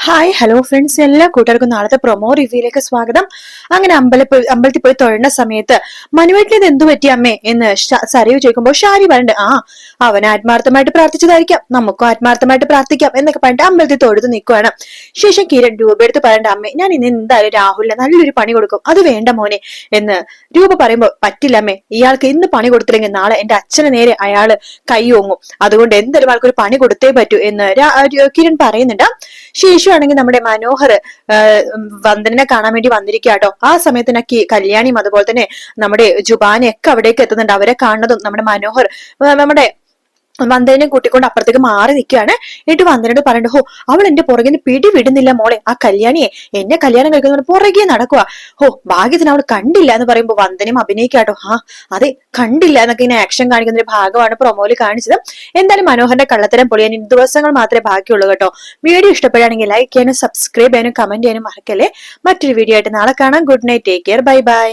Hi hello friends, എല്ലാ കൂട്ടുകാർക്കും നാളത്തെ പ്രൊമോ റിവ്യൂയിലേക്ക് സ്വാഗതം. അങ്ങനെ അമ്പലത്തിൽ പോയി തൊഴുന്ന സമയത്ത് മനുവേട്ടിന് ഇത് എന്തു പറ്റി അമ്മേ എന്ന് സരയു ചോദിക്കുമ്പോൾ ഷാരി പറഞ്ഞിട്ട് അവൻ ആത്മാർത്ഥമായിട്ട് പ്രാർത്ഥിച്ചതായിരിക്കാം, നമുക്കും ആത്മാർത്ഥമായിട്ട് പ്രാർത്ഥിക്കാം എന്നൊക്കെ പറഞ്ഞിട്ട് അമ്പലത്തിൽ തൊഴുത് നിൽക്കുവാണ്. ശേഷം കിരൺ രൂപ എടുത്ത് പറയണ്ട അമ്മേ, ഞാൻ ഇന്ന് എന്തായാലും രാഹുലിന് നല്ലൊരു പണി കൊടുക്കും, അത് വേണ്ട മോനെ എന്ന് രൂപ പറയുമ്പോൾ പറ്റില്ല അമ്മേ, ഇയാൾക്ക് ഇന്ന് പണി കൊടുത്തില്ലെങ്കിൽ നാളെ എന്റെ അച്ഛന് നേരെ അയാള് കൈ ഓങ്ങും, അതുകൊണ്ട് എന്തായാലും ആൾക്കൊരു പണി കൊടുത്തേ പറ്റൂ എന്ന് കിരൺ പറയുന്നുണ്ട്. ശേഷമാണെങ്കിൽ നമ്മുടെ മനോഹർ വന്ദനെ കാണാൻ വേണ്ടി വന്നിരിക്കാട്ടോ. ആ സമയത്ത് കല്യാണിയും അതുപോലെ തന്നെ നമ്മുടെ ജുബാനയൊക്കെ അവിടേക്ക് എത്തുന്നുണ്ട്. അവരെ കാണുന്നതും നമ്മുടെ മനോഹർ നമ്മുടെ വന്ദനെ കൂട്ടിക്കൊണ്ട് അപ്പുറത്തേക്ക് മാറി നിൽക്കുകയാണ്. എന്നിട്ട് വന്ദനോട് പറയണ്ട, ഹോ അവൾ എന്റെ പുറകിന് പിടി വിടുന്നില്ല മോളെ, ആ കല്യാണിയെ എന്നെ കല്യാണം കഴിക്കുന്ന പുറകെ നടക്കുക, ഹോ ഭാഗ്യത്തിന് അവൾ കണ്ടില്ല എന്ന് പറയുമ്പോൾ വന്ദനം അഭിനയിക്കാട്ടോ. അതെ കണ്ടില്ല എന്നൊക്കെ ഇങ്ങനെ ആക്ഷൻ കാണിക്കുന്ന ഒരു ഭാഗമാണ് പ്രൊമോയിൽ കാണിച്ചത്. എന്തായാലും മനോഹറിന്റെ കള്ളത്തരം പൊളിയാൻ ഇനി ദിവസങ്ങൾ മാത്രമേ ബാക്കിയുള്ളൂ കേട്ടോ. വീഡിയോ ഇഷ്ടപ്പെടുകയാണെങ്കിൽ ലൈക്ക് ചെയ്യാനും സബ്സ്ക്രൈബ് ചെയ്യാനും കമന്റ് ചെയ്യാനും മറക്കല്ലേ. മറ്റൊരു വീഡിയോ ആയിട്ട് നാളെ കാണാം. Good night, take care, bye bye.